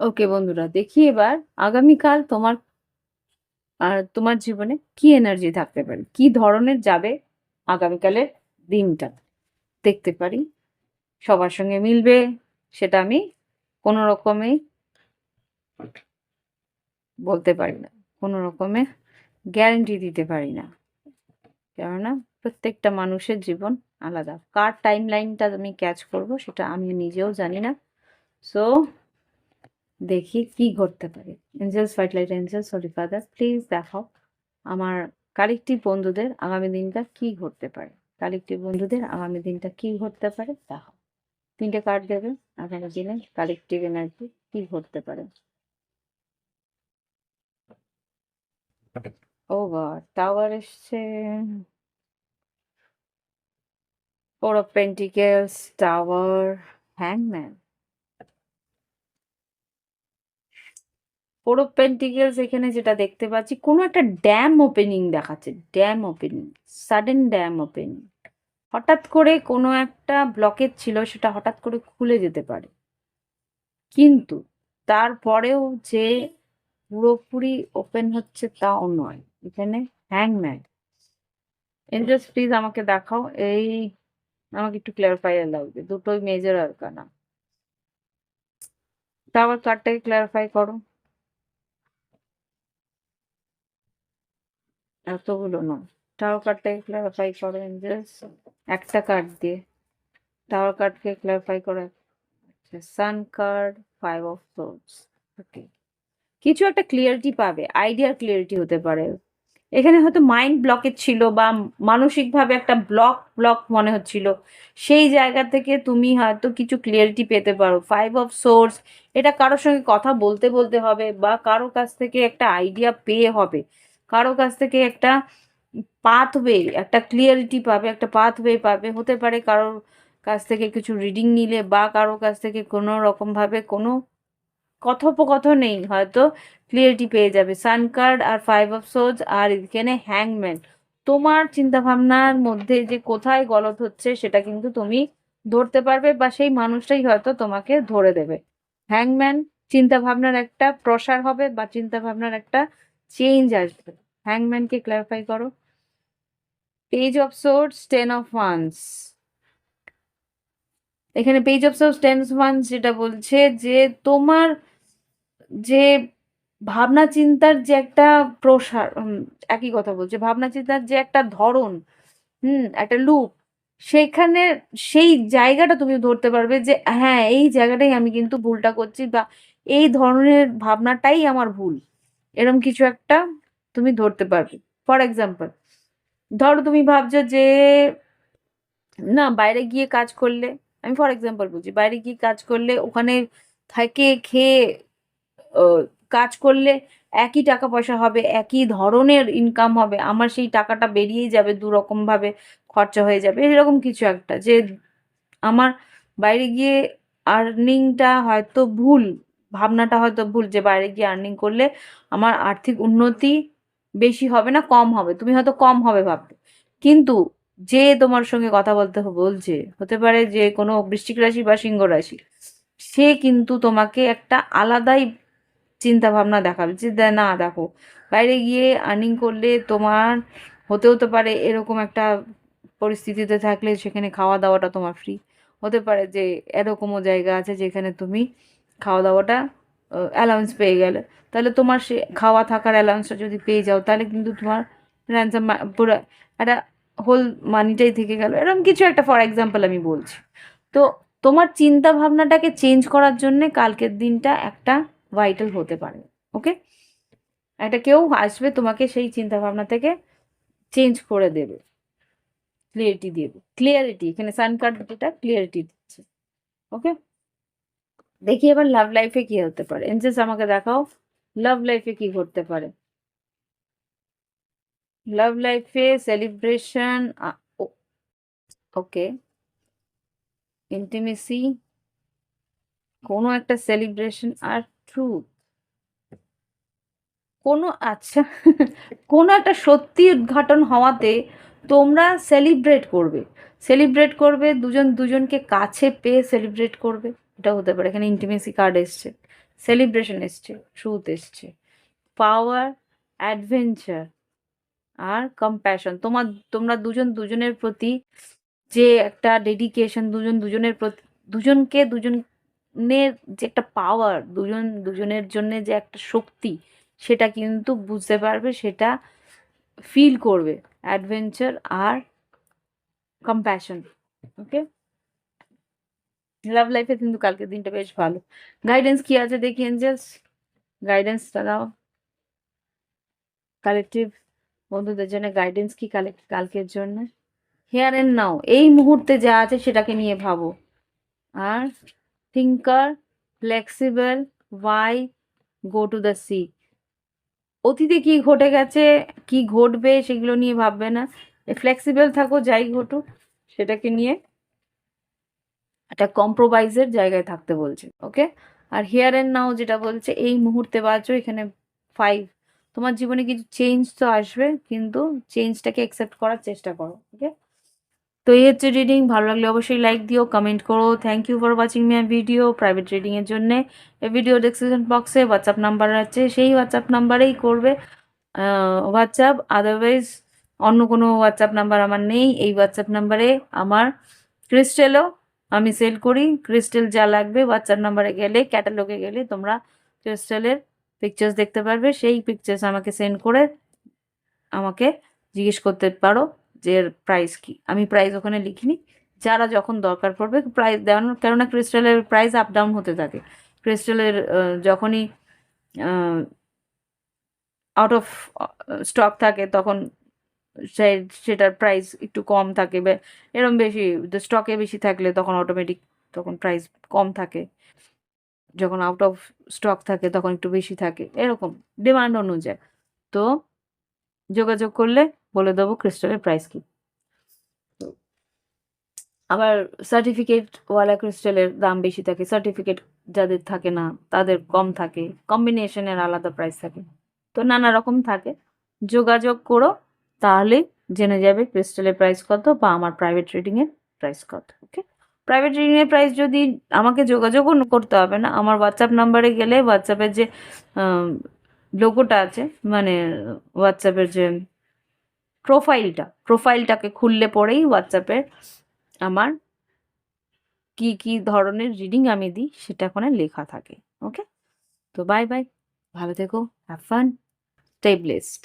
ওকে বন্ধুরা, দেখি এবার আগামীকাল তোমার জীবনে কি এনার্জি থাকতে পারে, কি ধরনের যাবে আগামীকালের দিনটা। দেখতে পারি সবার সঙ্গে মিলবে, সেটা আমি কোনো রকমে বলতে পারি না, কোনো রকমে গ্যারান্টি দিতে পারি না, কেননা প্রত্যেকটা মানুষের জীবন আলাদা। কার টাইম লাইনটা আমি ক্যাচ করব সেটা আমি নিজেও জানি না। সো দেখি কি ঘটতে পারে। Angels, white light angels, holy father, please দেখাও আমার কালেকটিভ বন্ধুদের আগামী দিনটা কি ঘটতে পারে। কালেকটিভ বন্ধুদের আগামী দিনটা কি ঘটতে পারে দেখাও। 3টে কার্ড দেবে আগামী দিনে কালেকটিভ এনার্জি কি ঘটতে পারে। ও গড, টাওয়ার এসছে, 4 অফ পেন্টিকেলস, টাওয়ার, হ্যাংম্যান। 4 অফ পেন্টিকেলস এখানে যেটা দেখতে পাচ্ছি, কোনো একটা ড্যাম ওপেনিং দেখাচ্ছে, dam opening, sudden dam opening. হঠাৎ করে কোনো একটা ব্লকেজ ছিল, সেটা হঠাৎ করে খুলে যেতে পারে, কিন্তু তারপরেও যে পুরোপুরি ওপেন হচ্ছে তাও নয়। এখানে হ্যাংম্যান। এঞ্জেলস প্লিজ আমাকে দেখাও এই, আমাকে একটু ক্লারিফাই লাগবে, দুটোই মেজর আরকানা। টাওয়ার কার্ডটাকে ক্লারিফাই করো। এতগুলো নয়, টাওয়ার কার্ডটাকে ক্লারিফাই করো এঞ্জেলস, একটা কার্ড দিয়ে টাওয়ার কার্ডকে ক্লারিফাই করো। Sun card, 5 of swords. Okay, কিছু একটা ক্লিয়ারিটি পাবে, আইডিয়ার ক্লিয়ারিটি হতে পারে। এখানে হয়তো মাইন্ড ব্লকেজ ছিল বা মানসিকভাবে একটা ব্লক ব্লক মনে হচ্ছিল, সেই জায়গা থেকে তুমি হয়তো কিছু ক্লিয়ারিটি পেতে পারো। 5 অফ সোর্স, এটা কারোর সঙ্গে কথা বলতে বলতে হবে, বা কারো কাছ থেকে একটা আইডিয়া পেয়ে হবে, কারো কাছ থেকে একটা পাথওয়ে, একটা ক্লিয়ারিটি পাবে, একটা পাথওয়ে পাবে। হতে পারে কারোর কাছ থেকে কিছু রিডিং নিলে, বা কারো কাছ থেকে কোনো রকমভাবে কোনো কথোপকথনেই হয়তো ক্লিয়ারিটি পেয়ে যাবে। সান কার্ড আর 5 অফ সোর্ডস, আর এখানে হ্যাংম্যান। তোমার চিন্তাভাবনার মধ্যে যে কোথায় গলত হচ্ছে সেটা কিন্তু তুমি ধরতে পারবে, বা সেই মানুষটাই হয়তো তোমাকে ধরে দেবে। হ্যাংম্যান, চিন্তাভাবনার একটা প্রসার হবে, বা চিন্তাভাবনার একটা চেঞ্জ আসবে। হ্যাংম্যানকে ক্লারিফাই করো। Page of swords, 10 of wands. এখানে page of swords, 10 of wands যেটা বলছে যে তোমার যে ভাবনা চিন্তার যে একটা প্রসার, একই কথা বলছে, ভাবনা চিন্তার যে একটা ধরন, একটা লুপ, সেখানে সেই জায়গাটা তুমি ধরতে পারবে যে হ্যাঁ, এই জায়গাটাই আমি কিন্তু ভুলটা করছি, বা এই ধরনের ভাবনাটাই আমার ভুল, এরকম কিছু একটা তুমি ধরতে পারবে। ফর এক্সাম্পল, ধরো তুমি ভাবছো যে না, বাইরে গিয়ে কাজ করলে, আমি ফর এক্সাম্পল বলছি, বাইরে গিয়ে কাজ করলে ওখানে থেকে খেয়ে কাজ করলে একই টাকা পয়সা হবে, একই ধরনের ইনকাম হবে, আমার সেই টাকাটা বেরিয়েই যাবে, দু রকম ভাবে খরচা হয়ে যাবে, এরকম কিছু একটা। যে আমার বাইরে গিয়ে আর্নিংটা হয়তো ভুল, ভাবনাটা হয়তো ভুল, যে বাইরে গিয়ে আর্নিং করলে আমার আর্থিক উন্নতি বেশি হবে না, কম হবে, তুমি হয়তো কম হবে ভাববে। কিন্তু যে তোমার সঙ্গে কথা বলতে বলছে, হতে পারে যে কোনো বৃশ্চিক রাশি বা সিংহ রাশি, সে কিন্তু তোমাকে একটা আলাদাই চিন্তা ভাবনা দেখাবে, যে না দেখো, বাইরে গিয়ে আর্নিং করলে তোমার হতে পারে এরকম একটা পরিস্থিতিতে থাকলে সেখানে খাওয়া দাওয়াটা তোমার ফ্রি। হতে পারে যে এরকমও জায়গা আছে যেখানে তুমি খাওয়া দাওয়াটা অ্যালাউন্স পেয়ে গেলে, তাহলে তোমার সে খাওয়া থাকার অ্যালাউন্সটা যদি পেয়ে যাও, তাহলে কিন্তু তোমার র্যানসাম পুরো একটা হোল মানিটাই থেকে গেল, এরকম কিছু একটা ফর এক্সাম্পল আমি বলছি। তো তোমার চিন্তা ভাবনাটাকে চেঞ্জ করার জন্যে কালকের দিনটা একটা ভাইটাল হতে পারে। ওকে, একটা কেউ আসবে তোমাকে সেই চিন্তা ভাবনা থেকে চেঞ্জ করে দেবে, ক্লিয়ারিটি দেবে। ক্লিয়ারিটি, এখানে সান কার্ড যেটা ক্লিয়ারিটি দিচ্ছে। ওকে, দেখি এবার লাভ লাইফে কি হতে পারে। এনজেস আমাকে দেখাও লাভ লাইফে কি ঘটতে পারে। লাভ লাইফে সেলিব্রেশন, ওকে, ইন্টিমেসি, কোনো একটা সেলিব্রেশন, আর ট্রুথ, কোনো আচ্ছা কোনো একটা সত্যি উদ্ঘাটন হওয়াতে তোমরা সেলিব্রেট করবে, সেলিব্রেট করবে, দুজন দুজনকে কাছে পেয়ে সেলিব্রেট করবে, এটা হতে পারে। এখানে ইন্টিমেসি কার্ড এসছে, সেলিব্রেশন এসছে, ট্রুথ এসছে, পাওয়ার, অ্যাডভেঞ্চার আর কম্প্যাশন। তোমরা দুজন দুজনের প্রতি যে একটা ডেডিকেশন, দুজনের প্রতি, দুজনের যে একটা পাওয়ার, দুজনের জন্য যে একটা শক্তি, সেটা কিন্তু বুঝতে পারবে, সেটা ফিল করবে, অ্যাডভেঞ্চার আর কম্প্যাশন। ওকে, লাভ লাইফে কিন্তু কালকের দিনটা বেশ ভালো। গাইডেন্স কি আছে দেখি এঞ্জেলস, গাইডেন্সটা দাও। কালেকটিভ বন্ধুদের জন্য গাইডেন্স কি কালকের জন্য? হিয়ার এন্ড নাও, এই মুহূর্তে যা আছে সেটাকে নিয়ে ভাবো। আর thinker, flexible, Y, go to the sea. অতীতে কি ঘটে গেছে, কি ঘটবে সেগুলো নিয়ে ভাববে না, ফ্লেক্সিবল থাকো, যাই ঘটুক সেটাকে নিয়ে একটা কম্প্রোমাইজের জায়গায় থাকতে বলছে। ওকে, আর হিয়ার এন্ড নাও যেটা বলছে, এই মুহূর্তে বাঁচো। এখানে 5, তোমার জীবনে কিছু চেঞ্জ তো আসবে, কিন্তু চেঞ্জটাকে অ্যাকসেপ্ট করার চেষ্টা করো। ওকে, তো এই হচ্ছে রিডিং। ভালো লাগলে অবশ্যই লাইক দিও, কমেন্ট করো। Thank you for watching my video. Private রিডিংয়ের জন্য এই ভিডিও ডেসক্রিপশন বক্সে হোয়াটসঅ্যাপ নাম্বার আছে, সেই হোয়াটসঅ্যাপ নাম্বারেই করবে হোয়াটসঅ্যাপ। আদারওয়াইজ অন্য কোনো হোয়াটসঅ্যাপ নাম্বার আমার নেই। এই হোয়াটসঅ্যাপ নাম্বারে আমার ক্রিস্টেলও আমি সেল করি। ক্রিস্টেল যা লাগবে হোয়াটসঅ্যাপ নাম্বারে গেলে, ক্যাটালগে গেলে তোমরা ক্রিস্টেলের পিকচার্স দেখতে পারবে। সেই পিকচার্স আমাকে সেন্ড করে আমাকে জিজ্ঞেস করতে পারো যে এর প্রাইস কি। আমি প্রাইস ওখানে লিখিনি, যারা যখন দরকার পড়বে প্রাইস দেওয়ানো, কেননা ক্রিস্টালের প্রাইস আপ ডাউন হতে থাকে। ক্রিস্টালের যখনই আউট অফ স্টক থাকে তখন সেটার প্রাইস একটু কম থাকে, বা এরম বেশি স্টকে বেশি থাকলে তখন অটোমেটিক তখন প্রাইস কম থাকে, যখন আউট অফ স্টক থাকে তখন একটু বেশি থাকে, এরকম ডিমান্ড অনুযায়ী। তো যোগাযোগ করলে বলে দেবো ক্রিস্টালের প্রাইস কি। আবার সার্টিফিকেট ওয়ালা ক্রিস্টালের দাম বেশি থাকে, সার্টিফিকেট যাদের থাকে না তাদের কম থাকে, কম্বিনেশনের আলাদা প্রাইস থাকে, তো নানা রকম থাকে। যোগাযোগ করো, তাহলে জেনে যাবে ক্রিস্টালের প্রাইস কত বা আমার প্রাইভেট রিডিংয়ের প্রাইস কত। ওকে, প্রাইভেট রিডিংয়ের প্রাইস যদি আমাকে যোগাযোগও করতে হবে না, আমার হোয়াটসঅ্যাপ নাম্বারে গেলে হোয়াটসঅ্যাপের যে লোগোটা আছে, মানে হোয়াটসঅ্যাপের যে প্রোফাইলটাকে খুললে পরেই হোয়াটসঅ্যাপের আমার কি কি ধরনের রিডিং আমি দিই সেটা ওখানে লেখা থাকে। ওকে, তো বাই বাই, ভালো থেকো, হ্যাভ ফান, স্টে ব্লেসড।